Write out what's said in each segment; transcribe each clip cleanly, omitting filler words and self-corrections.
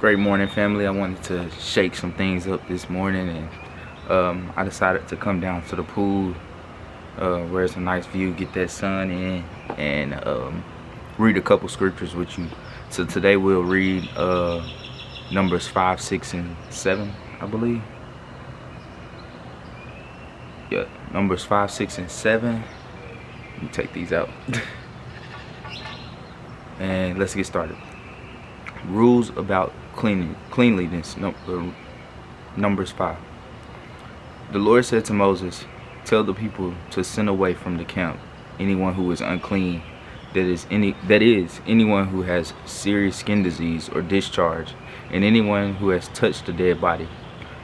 Great morning, family. I wanted to shake some things up this morning, and I decided to come down to the pool where it's a nice view, get that sun in, and read a couple scriptures with you. So today we'll read Numbers 5, 6, and 7, I believe. Yeah, Numbers 5, 6, and 7. Let me take these out. And let's get started. Rules about cleanliness. Numbers 5. The Lord said to Moses, "Tell the people to send away from the camp anyone who is unclean, that is anyone who has serious skin disease or discharge, and anyone who has touched a dead body,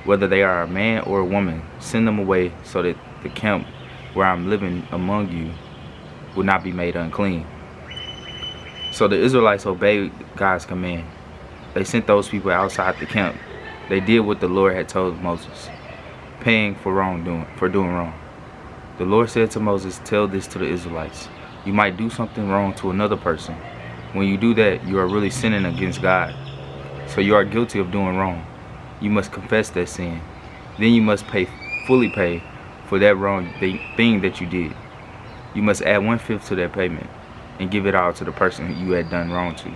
whether they are a man or a woman. Send them away so that the camp where I'm living among you will not be made unclean." So the Israelites obeyed God's command. They sent those people outside the camp. They did what the Lord had told Moses, paying for doing wrong. The Lord said to Moses, "Tell this to the Israelites. You might do something wrong to another person. When you do that, you are really sinning against God. So you are guilty of doing wrong. You must confess that sin. Then you must fully pay for that wrong thing that you did. You must add 1/5 to that payment and give it all to the person you had done wrong to.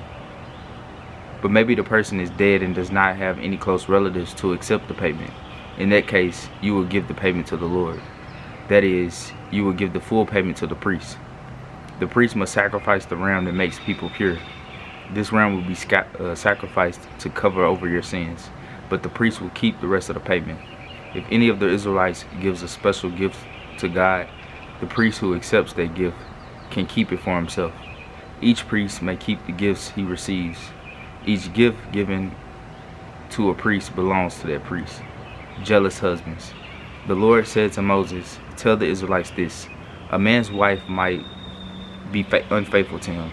But maybe the person is dead and does not have any close relatives to accept the payment. In that case, you will give the payment to the Lord. That is, you will give the full payment to the priest. The priest must sacrifice the ram that makes people pure. This ram will be sacrificed to cover over your sins, but the priest will keep the rest of the payment. If any of the Israelites gives a special gift to God, the priest who accepts that gift can keep it for himself. Each priest may keep the gifts he receives. Each gift given to a priest belongs to that priest." Jealous husbands. The Lord said to Moses, "Tell the Israelites this. A man's wife might be unfaithful to him.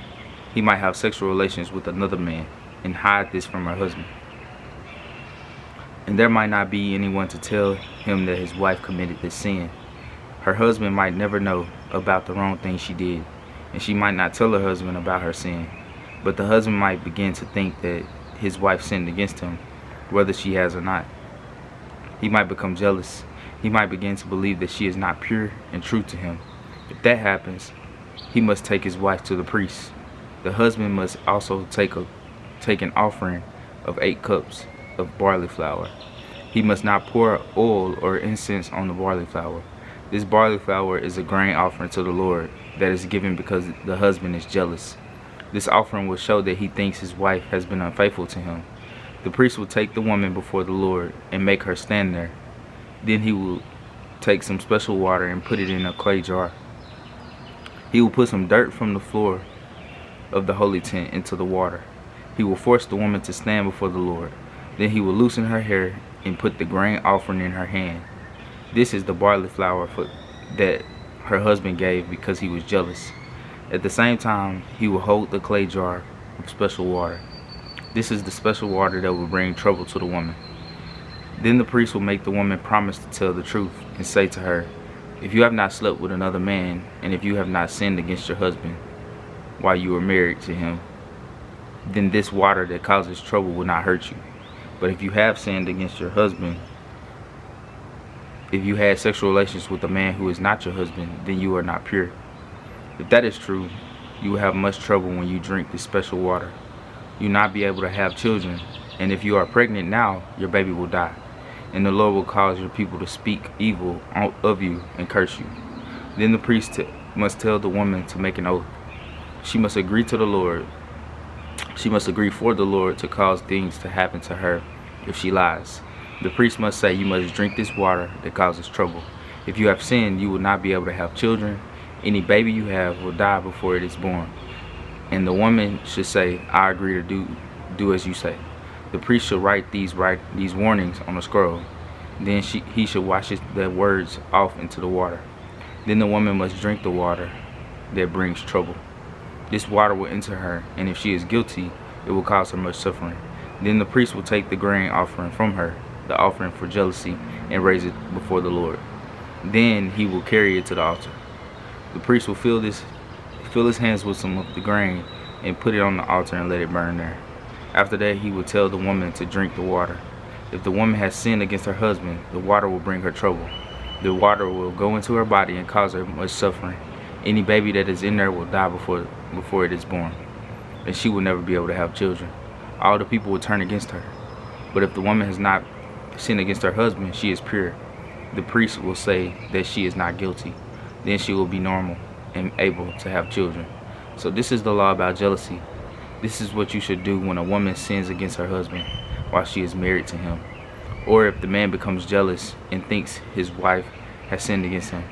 He might have sexual relations with another man and hide this from her husband. And there might not be anyone to tell him that his wife committed this sin. Her husband might never know about the wrong thing she did, and she might not tell her husband about her sin. But the husband might begin to think that his wife sinned against him, whether she has or not. He might become jealous. He might begin to believe that she is not pure and true to him. If that happens, he must take his wife to the priest. The husband must also take an offering of 8 cups of barley flour. He must not pour oil or incense on the barley flour. This barley flour is a grain offering to the Lord that is given because the husband is jealous. This offering will show that he thinks his wife has been unfaithful to him. The priest will take the woman before the Lord and make her stand there. Then he will take some special water and put it in a clay jar. He will put some dirt from the floor of the holy tent into the water. He will force the woman to stand before the Lord. Then he will loosen her hair and put the grain offering in her hand. This is the barley flour that her husband gave because he was jealous. At the same time, he will hold the clay jar of special water. This is the special water that will bring trouble to the woman. Then the priest will make the woman promise to tell the truth and say to her, "If you have not slept with another man, and if you have not sinned against your husband while you were married to him, then this water that causes trouble will not hurt you. But if you have sinned against your husband, if you had sexual relations with a man who is not your husband, then you are not pure. If that is true, you will have much trouble when you drink this special water. You will not be able to have children, and if you are pregnant now, your baby will die. And the Lord will cause your people to speak evil of you and curse you." Then the priest must tell the woman to make an oath. She must agree to the Lord. She must agree for the Lord to cause things to happen to her if she lies. The priest must say, "You must drink this water that causes trouble. If you have sinned, you will not be able to have children. Any baby you have will die before it is born." And the woman should say, "I agree to do as you say." The priest should write these warnings on a scroll. Then he should wash the words off into the water. Then the woman must drink the water that brings trouble. This water will enter her, and if she is guilty, it will cause her much suffering. Then the priest will take the grain offering from her, the offering for jealousy, and raise it before the Lord. Then he will carry it to the altar. The priest will fill his hands with some of the grain and put it on the altar and let it burn there. After that, he will tell the woman to drink the water. If the woman has sinned against her husband, the water will bring her trouble. The water will go into her body and cause her much suffering. Any baby that is in there will die before it is born, and she will never be able to have children. All the people will turn against her. But if the woman has not sinned against her husband, she is pure. The priest will say that she is not guilty. Then she will be normal and able to have children. So this is the law about jealousy. This is what you should do when a woman sins against her husband while she is married to him, or if the man becomes jealous and thinks his wife has sinned against him.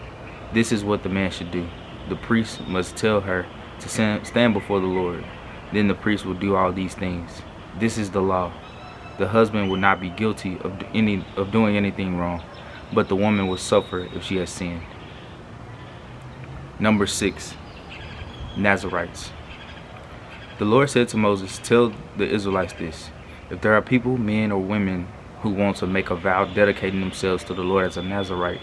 This is what the man should do. The priest must tell her to stand before the Lord. Then the priest will do all these things. This is the law. The husband will not be guilty of doing anything wrong, but the woman will suffer if she has sinned. Number 6. Nazirites. The Lord said to Moses, "Tell the Israelites this. If there are people, men or women, who want to make a vow dedicating themselves to the Lord as Nazirites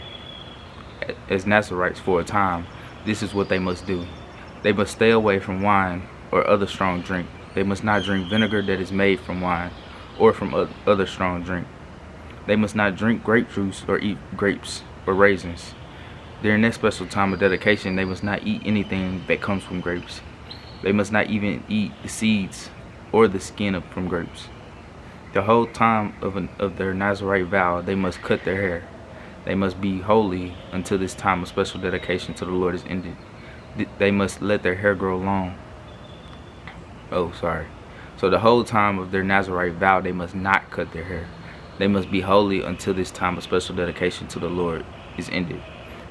for a time, this is what they must do. They must stay away from wine or other strong drink. They must not drink vinegar that is made from wine or from other strong drink. They must not drink grape juice or eat grapes or raisins. During their special time of dedication, they must not eat anything that comes from grapes. They must not even eat the seeds or the skin from grapes. The whole time of their Nazirite vow, they must cut their hair. They must be holy until this time of special dedication to the Lord is ended. They must let their hair grow long. So the whole time of their Nazirite vow, they must not cut their hair. They must be holy until this time of special dedication to the Lord is ended.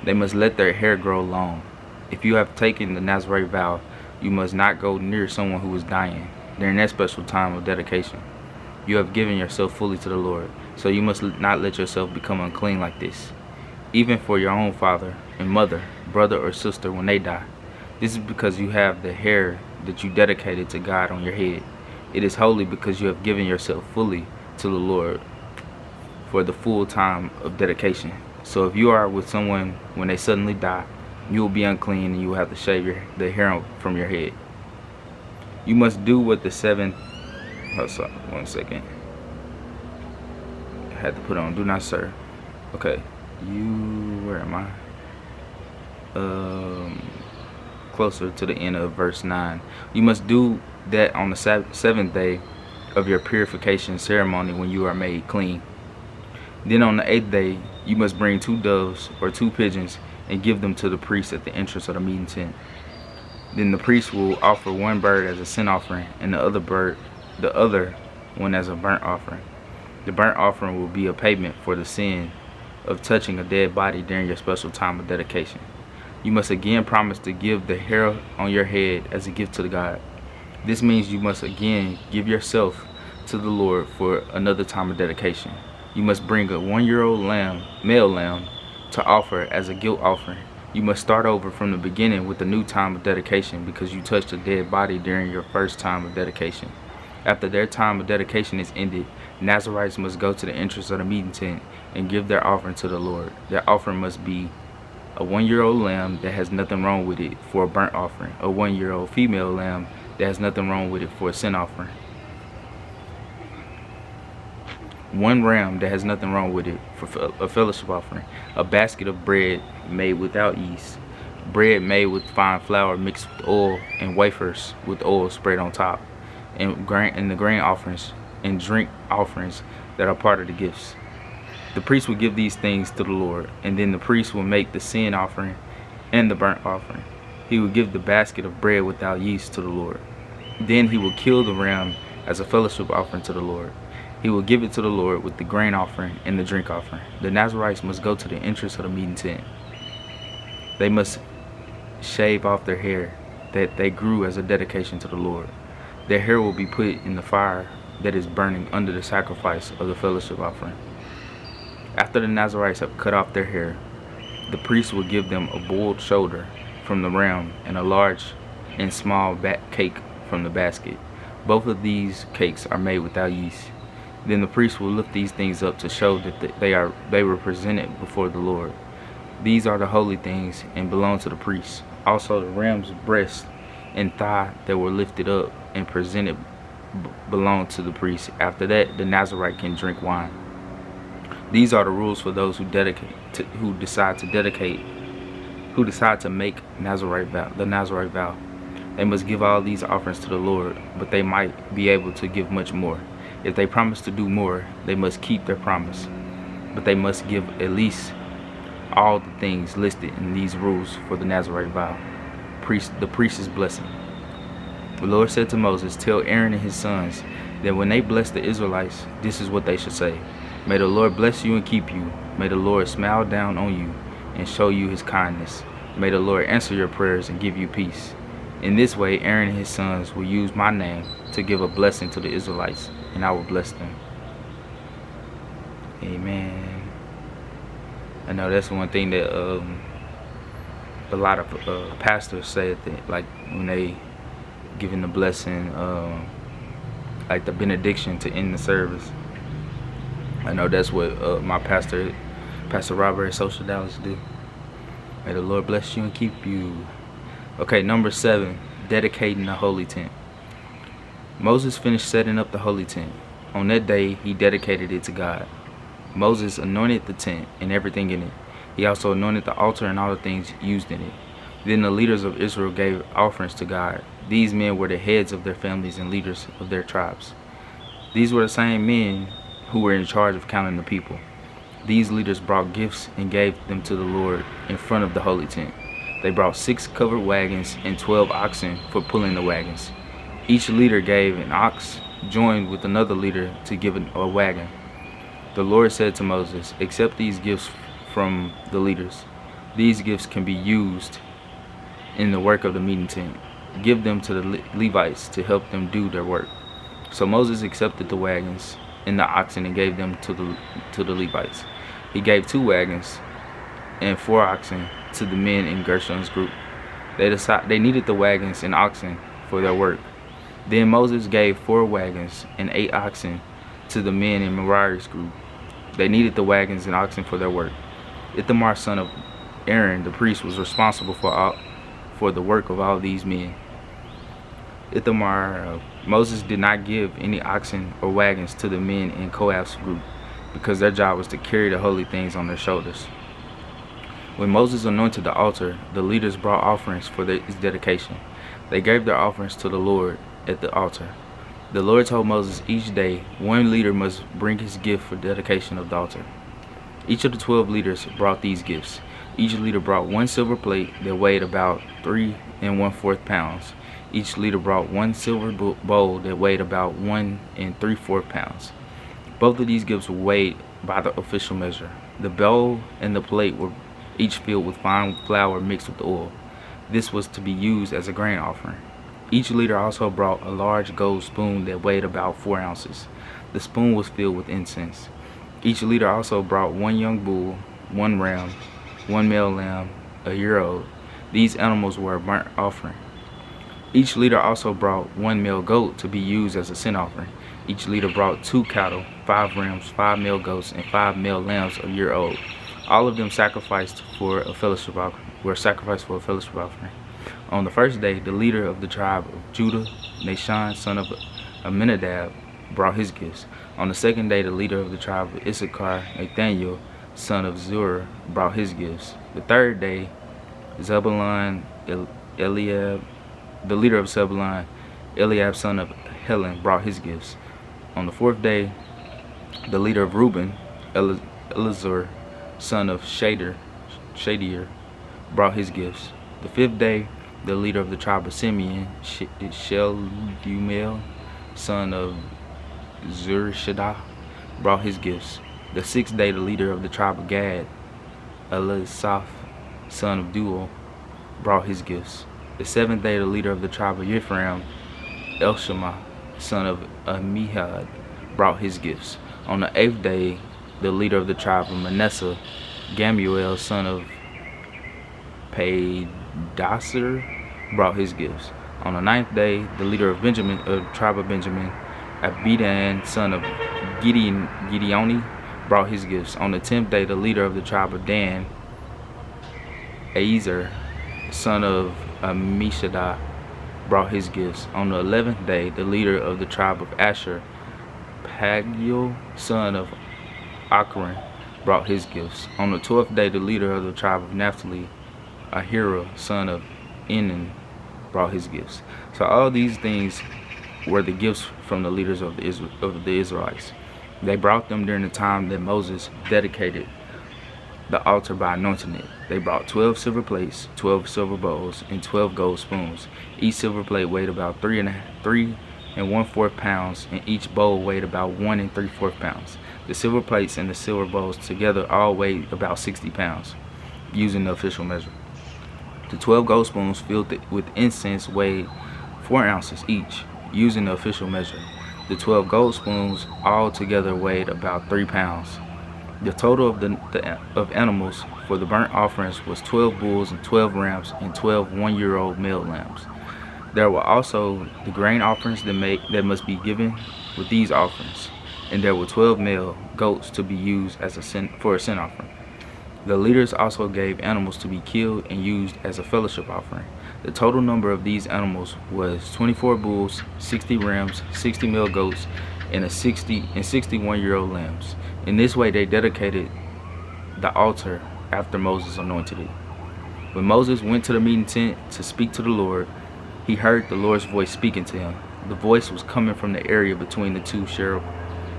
They must let their hair grow long. If you have taken the Nazirite vow, you must not go near someone who is dying during that special time of dedication. You have given yourself fully to the Lord, so you must not let yourself become unclean like this, even for your own father and mother, brother or sister when they die. This is because you have the hair that you dedicated to God on your head. It is holy because you have given yourself fully to the Lord for the full time of dedication. So if you are with someone when they suddenly die, you will be unclean and you will have to shave the hair from your head. You must do what the 7... one second. I had to put on do not serve. Okay. Where am I? Closer to the end of verse 9. You must do that on the 7th day of your purification ceremony when you are made clean. Then on the 8th day, you must bring 2 doves or 2 pigeons and give them to the priest at the entrance of the meeting tent. Then the priest will offer one bird as a sin offering and the other one as a burnt offering. The burnt offering will be a payment for the sin of touching a dead body during your special time of dedication. You must again promise to give the hair on your head as a gift to God. This means you must again give yourself to the Lord for another time of dedication. You must bring a 1-year-old male lamb, to offer as a guilt offering. You must start over from the beginning with a new time of dedication because you touched a dead body during your first time of dedication. After their time of dedication is ended, Nazirites must go to the entrance of the meeting tent and give their offering to the Lord. Their offering must be a 1-year-old lamb that has nothing wrong with it for a burnt offering, a 1-year-old female lamb that has nothing wrong with it for a sin offering, 1 ram that has nothing wrong with it for a fellowship offering, a basket of bread made without yeast, bread made with fine flour mixed with oil, and wafers with oil spread on top, and the grain offerings and drink offerings that are part of the gifts. The priest will give these things to the Lord, and then the priest will make the sin offering and the burnt offering. He will give the basket of bread without yeast to the Lord. Then he will kill the ram as a fellowship offering to the Lord. He will give it to the Lord with the grain offering and the drink offering. The Nazirites must go to the entrance of the meeting tent. They must shave off their hair that they grew as a dedication to the Lord. Their hair will be put in the fire that is burning under the sacrifice of the fellowship offering. After the Nazirites have cut off their hair, the priest will give them a boiled shoulder from the ram and a large and small cake from the basket. Both of these cakes are made without yeast. Then the priest will lift these things up to show that they were presented before the Lord. These are the holy things and belong to the priest. Also the ram's breast and thigh that were lifted up and presented belong to the priest. After that, the Nazirite can drink wine. These are the rules for those who decide to make the Nazirite vow. They must give all these offerings to the Lord, but they might be able to give much more. If they promise to do more, they must keep their promise, but they must give at least all the things listed in these rules for the Nazirite vow. The priest's blessing. The Lord said to Moses, "Tell Aaron and his sons that when they bless the Israelites, this is what they should say. May the Lord bless you and keep you. May the Lord smile down on you and show you his kindness. May the Lord answer your prayers and give you peace." In this way, Aaron and his sons will use my name to give a blessing to the Israelites, and I will bless them. Amen. I know that's one thing that a lot of pastors say, that like when they giving the blessing, like the benediction to end the service. I know that's what my Pastor Robert at Social Dallas do. May the Lord bless you and keep you. Okay, number 7, dedicating the holy tent. Moses finished setting up the holy tent. On that day, he dedicated it to God. Moses anointed the tent and everything in it. He also anointed the altar and all the things used in it. Then the leaders of Israel gave offerings to God. These men were the heads of their families and leaders of their tribes. These were the same men who were in charge of counting the people. These leaders brought gifts and gave them to the Lord in front of the holy tent. They brought 6 covered wagons and 12 oxen for pulling the wagons. Each leader gave an ox, joined with another leader to give a wagon. The Lord said to Moses, "Accept these gifts from the leaders. These gifts can be used in the work of the meeting tent. Give them to the Levites to help them do their work." So Moses accepted the wagons and the oxen and gave them to the Levites. He gave 2 wagons and 4 oxen to the men in Gershon's group. They needed the wagons and oxen for their work. Then Moses gave 4 wagons and 8 oxen to the men in Merari's group. They needed the wagons and oxen for their work. Ithamar, son of Aaron, the priest, was responsible for the work of all these men. Moses did not give any oxen or wagons to the men in Kohath's group, because their job was to carry the holy things on their shoulders. When Moses anointed the altar, the leaders brought offerings for its dedication. They gave their offerings to the Lord at the altar. The Lord told Moses each day one leader must bring his gift for dedication of the altar. Each of the 12 leaders brought these gifts. Each leader brought 1 silver plate that weighed about 3 1/4 pounds. Each leader brought 1 silver bowl that weighed about 1 3/4 pounds. Both of these gifts were weighed by the official measure. The bowl and the plate were each filled with fine flour mixed with oil. This was to be used as a grain offering. Each leader also brought a large gold spoon that weighed about 4 ounces. The spoon was filled with incense. Each leader also brought 1 young bull, 1 ram, 1 male lamb, a year old. These animals were a burnt offering. Each leader also brought 1 male goat to be used as a sin offering. Each leader brought 2 cattle, 5 rams, 5 male goats, and 5 male lambs a year old. All of them were sacrificed for a fellowship offering. On the first day, the leader of the tribe of Judah, Nahshon, son of Amminadab, brought his gifts. On the second day, the leader of the tribe of Issachar, Nathaniel, son of Zur, brought his gifts. The third day, Eliab, the leader of Zebulun, Eliab, son of Helon, brought his gifts. On the fourth day, the leader of Reuben, Elizur, son of Shadier, brought his gifts. The fifth day, the leader of the tribe of Simeon, Shelumiel, son of Zurishaddai, brought his gifts. The sixth day, the leader of the tribe of Gad, Elisaph, son of Duel, brought his gifts. The seventh day, the leader of the tribe of Ephraim, Elshama, son of Amihud, brought his gifts. On the eighth day, the leader of the tribe of Manasseh, Gamuel, son of Pedasur, brought his gifts. On the ninth day, the leader of tribe of Benjamin, Abidan, son of Gideoni, brought his gifts. On the 10th day, the leader of the tribe of Dan, Aezer, son of Ammishaddai, brought his gifts. On the 11th day, the leader of the tribe of Asher, Pagiel, son of Achran, brought his gifts. On the 12th day, the leader of the tribe of Naphtali, Ahira, son of Enan, brought his gifts. So all these things were the gifts from the leaders of the Israelites. They brought them during the time that Moses dedicated the altar by anointing it. They brought 12 silver plates, 12 silver bowls, and 12 gold spoons. Each silver plate weighed about 3 1/4 pounds, and each bowl weighed about 1 3/4 pounds. The silver plates and the silver bowls together all weighed about 60 pounds, using the official measure. The 12 gold spoons filled with incense weighed 4 ounces each, using the official measure. The 12 gold spoons all together weighed about 3 pounds. The total of animals for the burnt offerings was 12 bulls and 12 rams and 12 one-year-old male lambs. There were also the grain offerings that must be given with these offerings, and there were 12 male goats to be used as for a sin offering. The leaders also gave animals to be killed and used as a fellowship offering. The total number of these animals was 24 bulls, 60 rams, 60 male goats, and 61-year-old lambs. In this way, they dedicated the altar after Moses anointed it. When Moses went to the meeting tent to speak to the Lord, he heard the Lord's voice speaking to him. The voice was coming from the area between the two cherub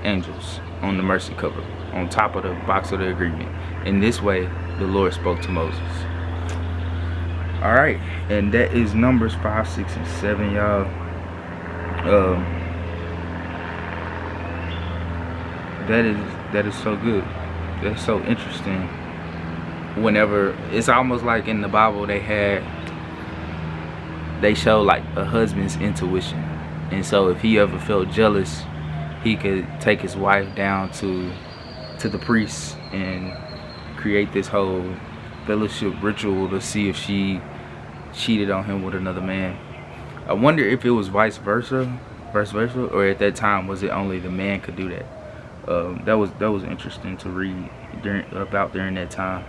angels on the mercy cover, on top of the box of the agreement. In this way, the Lord spoke to Moses. Alright, and that is Numbers 5, 6, and 7, y'all. That is so good. That's so interesting. Whenever it's almost like in the Bible they show like a husband's intuition, and so if he ever felt jealous, he could take his wife down to the priest and create this whole fellowship ritual to see if she cheated on him with another man. I wonder if it was vice versa, or at that time was it only the man could do that. That was interesting to read during that time.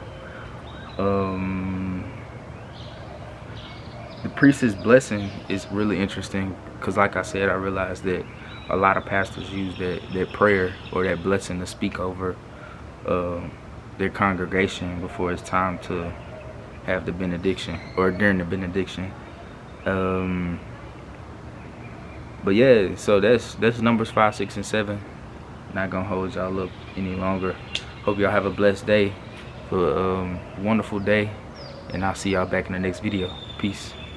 The priest's blessing is really interesting because, like I said, I realized that a lot of pastors use that prayer or that blessing to speak over their congregation before it's time to have the benediction or during the benediction. But yeah, so that's Numbers 5, 6, and 7. Not gonna hold y'all up any longer. Hope y'all have a blessed day, a wonderful day, and I'll see y'all back in the next video. Peace.